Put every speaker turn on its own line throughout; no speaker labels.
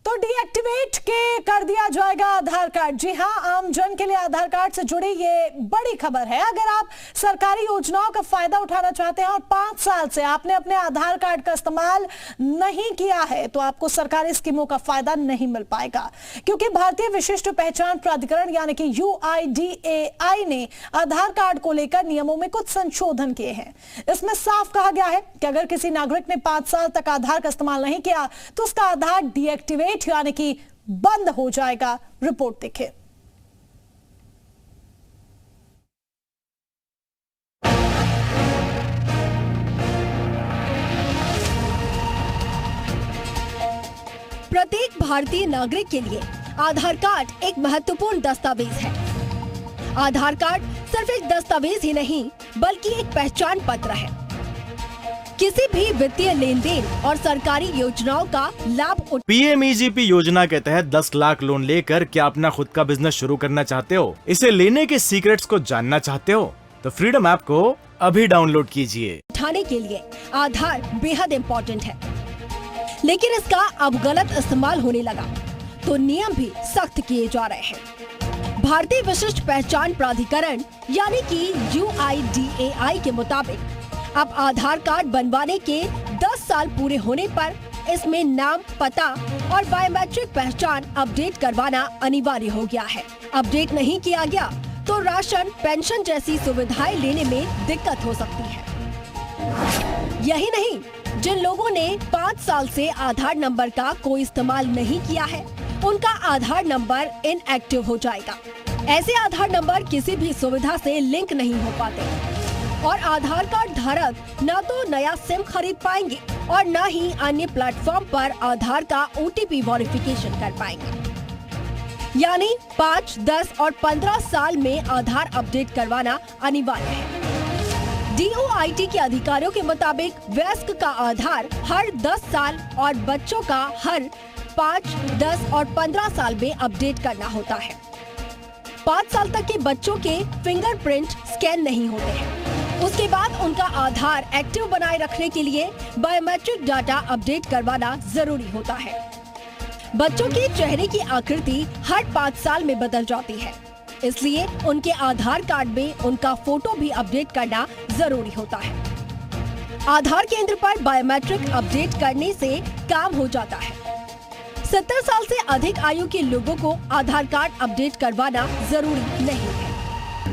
तो डीएक्टिवेट के कर दिया जाएगा आधार कार्ड। जी हां, आम जन के लिए आधार कार्ड से जुड़ी ये बड़ी खबर है। अगर आप सरकारी योजनाओं का फायदा उठाना चाहते हैं और 5 साल से आपने अपने आधार कार्ड का इस्तेमाल नहीं किया है तो आपको सरकारी स्कीमों का फायदा नहीं मिल पाएगा, क्योंकि भारतीय विशिष्ट पहचान प्राधिकरण यानी कि UIDAI ने आधार कार्ड को लेकर नियमों में कुछ संशोधन किए हैं। इसमें साफ कहा गया है कि अगर किसी नागरिक ने 5 साल तक आधार का इस्तेमाल नहीं किया तो उसका आधार डीएक्टिवेट यानी कि बंद हो जाएगा। रिपोर्ट देखें।
प्रत्येक भारतीय नागरिक के लिए आधार कार्ड एक महत्वपूर्ण दस्तावेज है। आधार कार्ड सिर्फ एक दस्तावेज ही नहीं बल्कि एक पहचान पत्र है। किसी भी वित्तीय लेन देन और सरकारी योजनाओं का लाभ
PMEGP योजना के तहत 10 लाख लोन लेकर क्या अपना खुद का बिजनेस शुरू करना चाहते हो? इसे लेने के सीक्रेट्स को जानना चाहते हो? तो फ्रीडम ऐप को अभी डाउनलोड कीजिए।
उठाने के लिए आधार बेहद इम्पोर्टेंट है, लेकिन इसका अब गलत इस्तेमाल होने लगा तो नियम भी सख्त किए जा रहे हैं। भारतीय विशिष्ट पहचान प्राधिकरण यानी कि UIDAI के मुताबिक अब आधार कार्ड बनवाने के 10 साल पूरे होने पर इसमें नाम, पता और बायोमेट्रिक पहचान अपडेट करवाना अनिवार्य हो गया है। अपडेट नहीं किया गया तो राशन, पेंशन जैसी सुविधाएं लेने में दिक्कत हो सकती है। यही नहीं, जिन लोगों ने 5 साल से आधार नंबर का कोई इस्तेमाल नहीं किया है उनका आधार नंबर इनएक्टिव हो जाएगा। ऐसे आधार नंबर किसी भी सुविधा से लिंक नहीं हो पाते और आधार कार्ड धारक न तो नया सिम खरीद पाएंगे और न ही अन्य प्लेटफॉर्म पर आधार का OTP वेरिफिकेशन कर पाएंगे। यानी 5, 10 और 15 साल में आधार अपडेट करवाना अनिवार्य है। DOIT के अधिकारियों के मुताबिक वयस्क का आधार हर 10 साल और बच्चों का हर 5, 10 और 15 साल में अपडेट करना होता है। 5 साल तक के बच्चों के फिंगरप्रिंट स्कैन नहीं होते हैं। उसके बाद उनका आधार एक्टिव बनाए रखने के लिए बायोमेट्रिक डाटा अपडेट करवाना जरूरी होता है। बच्चों के चेहरे की आकृति हर 5 साल में बदल जाती है, इसलिए उनके आधार कार्ड में उनका फोटो भी अपडेट करना जरूरी होता है। आधार केंद्र पर बायोमेट्रिक अपडेट करने से काम हो जाता है। 70 साल से अधिक आयु के लोगों को आधार कार्ड अपडेट करवाना जरूरी नहीं है।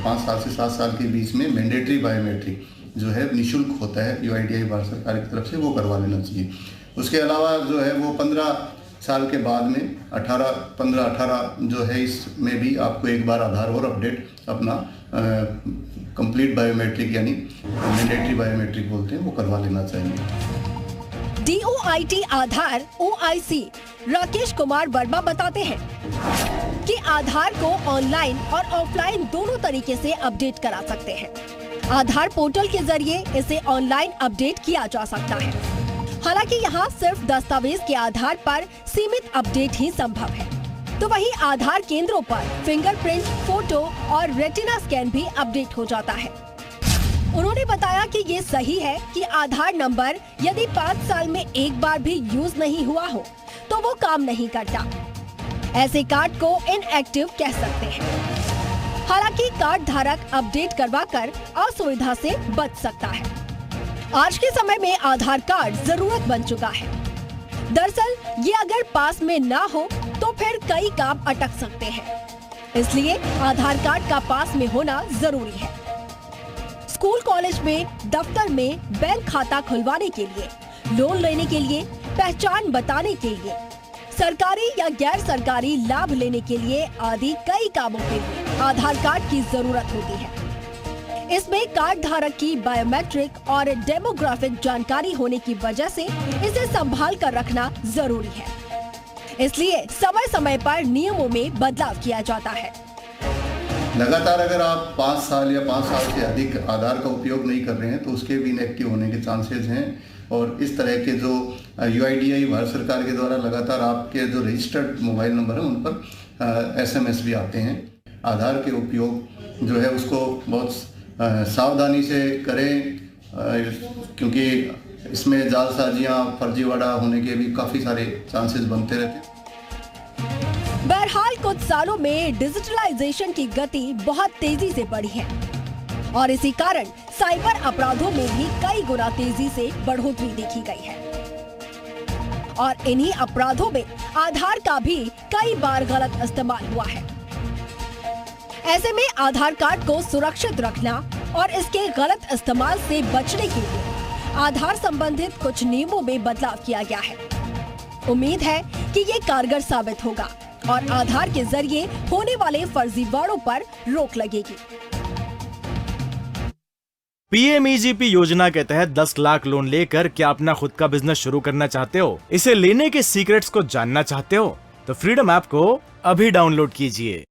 5 साल से 7 साल के बीच में मैंडेटरी बायोमेट्रिक जो है निःशुल्क होता है, UIDAI भारत सरकार की तरफ से वो करवा लेना चाहिए। उसके अलावा जो है वो 15 साल के बाद में 15-18 जो है इसमें भी आपको एक बार आधार और अपडेट अपना कंप्लीट बायोमेट्रिक यानी मैंडेटरी बायोमेट्रिक बोलते हैं वो करवा लेना चाहिए।
DOIT आधार OIC राकेश कुमार वर्मा बताते हैं कि आधार को ऑनलाइन और ऑफलाइन दोनों तरीके से अपडेट करा सकते हैं। आधार पोर्टल के जरिए इसे ऑनलाइन अपडेट किया जा सकता है। हालांकि यहाँ सिर्फ दस्तावेज के आधार पर सीमित अपडेट ही संभव है, तो वहीं आधार केंद्रों पर फिंगरप्रिंट, फोटो और रेटिना स्कैन भी अपडेट हो जाता है। उन्होंने बताया कि ये सही है कि आधार नंबर यदि 5 साल में एक बार भी यूज नहीं हुआ हो तो वो काम नहीं करता। ऐसे कार्ड को इनएक्टिव कह सकते हैं। हालांकि कार्ड धारक अपडेट करवाकर असुविधा से बच सकता है। आज के समय में आधार कार्ड जरूरत बन चुका है। दरअसल ये अगर पास में ना हो तो फिर कई काम अटक सकते हैं, इसलिए आधार कार्ड का पास में होना जरूरी है। स्कूल, कॉलेज में, दफ्तर में, बैंक खाता खुलवाने के लिए, लोन लेने के लिए, पहचान बताने के लिए, सरकारी या गैर सरकारी लाभ लेने के लिए आदि कई कामों के लिए आधार कार्ड की जरूरत होती है। इसमें कार्ड धारक की बायोमेट्रिक और डेमोग्राफिक जानकारी होने की वजह से इसे संभाल कर रखना जरूरी है। इसलिए समय समय पर नियमों में बदलाव किया जाता है।
लगातार अगर आप 5 साल या 5 साल से अधिक आधार का उपयोग नहीं कर रहे हैं तो उसके भी इनएक्टिव होने के चांसेस हैं। और इस तरह के जो UIDAI भारत सरकार के द्वारा लगातार आपके जो रजिस्टर्ड मोबाइल नंबर हैं उन पर SMS भी आते हैं। आधार के उपयोग जो है उसको बहुत सावधानी से करें, क्योंकि इसमें जालसाजियाँ, फर्जीवाड़ा होने के भी काफ़ी सारे चांसेस बनते रहते हैं।
बहरहाल कुछ सालों में डिजिटलाइजेशन की गति बहुत तेजी से बढ़ी है और इसी कारण साइबर अपराधों में भी कई गुना तेजी से बढ़ोतरी देखी गई है और इन्हीं अपराधों में आधार का भी कई बार गलत इस्तेमाल हुआ है। ऐसे में आधार कार्ड को सुरक्षित रखना और इसके गलत इस्तेमाल से बचने के लिए आधार संबंधित कुछ नियमों में बदलाव किया गया है। उम्मीद है कि ये कारगर साबित होगा और आधार के जरिए होने वाले फर्जीवाड़ों पर रोक लगेगी।
PMEGP योजना के तहत 10 लाख लोन लेकर क्या अपना खुद का बिजनेस शुरू करना चाहते हो? इसे लेने के सीक्रेट्स को जानना चाहते हो? तो फ्रीडम ऐप को अभी डाउनलोड कीजिए।